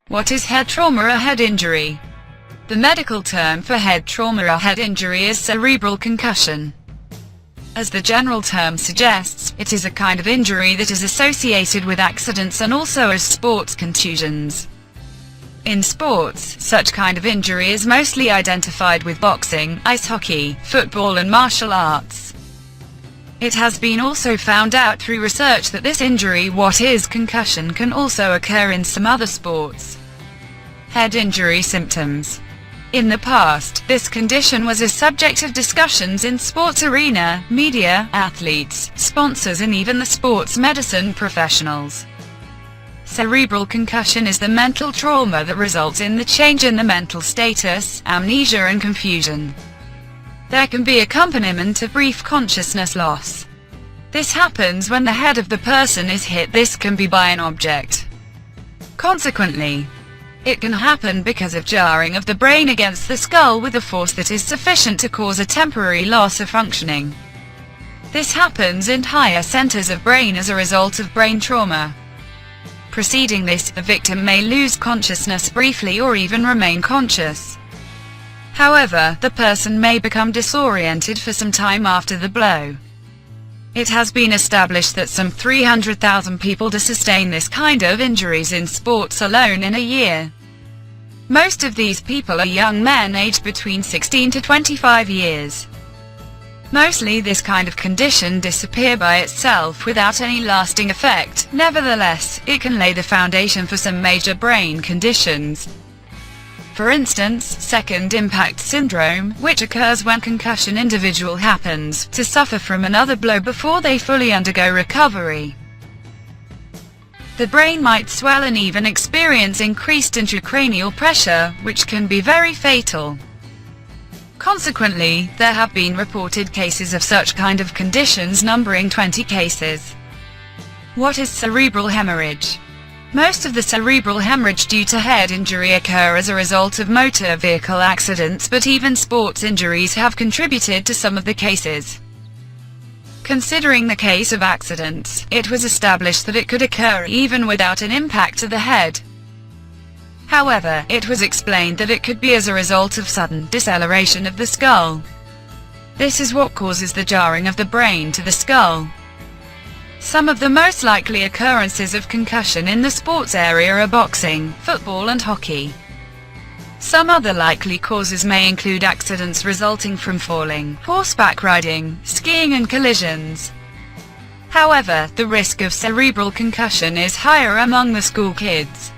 What is head trauma or head injury? The medical term for head trauma or head injury is cerebral concussion. As the general term suggests, it is a kind of injury that is associated with accidents and also as sports contusions. In sports, such kind of injury is mostly identified with boxing, ice hockey, football and martial arts. It has been also found out through research that this injury, what is concussion, can also occur in some other sports. Head injury symptoms. In the past, this condition was a subject of discussions in sports arena, media, athletes, sponsors and even the sports medicine professionals. Cerebral concussion is the mental trauma that results in the change in the mental status, amnesia and confusion. There can be accompaniment of brief consciousness loss. This happens when the head of the person is hit. This can be by an object. Consequently, it can happen because of jarring of the brain against the skull with a force that is sufficient to cause a temporary loss of functioning. This happens in higher centers of brain as a result of brain trauma. Preceding this, the victim may lose consciousness briefly or even remain conscious. However, the person may become disoriented for some time after the blow. It has been established that some 300,000 people sustain this kind of injuries in sports alone in a year. Most of these people are young men aged between 16 to 25 years. Mostly this kind of condition disappear by itself without any lasting effect. Nevertheless, it can lay the foundation for some major brain conditions. For instance, second impact syndrome, which occurs when concussion individual happens to suffer from another blow before they fully undergo recovery. The brain might swell and even experience increased intracranial pressure, which can be very fatal. Consequently, there have been reported cases of such kind of conditions numbering 20 cases. What is cerebral hemorrhage? Most of the cerebral hemorrhage due to head injury occur as a result of motor vehicle accidents, but even sports injuries have contributed to some of the cases. Considering the case of accidents, it was established that it could occur even without an impact to the head. However, it was explained that it could be as a result of sudden deceleration of the skull. This is what causes the jarring of the brain to the skull. Some of the most likely occurrences of concussion in the sports area are boxing, football and hockey. Some other likely causes may include accidents resulting from falling, horseback riding, skiing and collisions. However, the risk of cerebral concussion is higher among the school kids.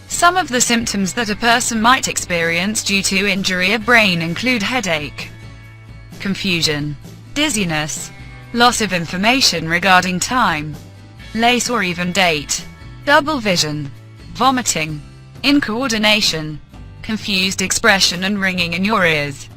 Some of the symptoms that a person might experience due to injury of brain include headache, confusion, dizziness, loss of information regarding time, place or even date, double vision, vomiting, incoordination, confused expression and ringing in your ears.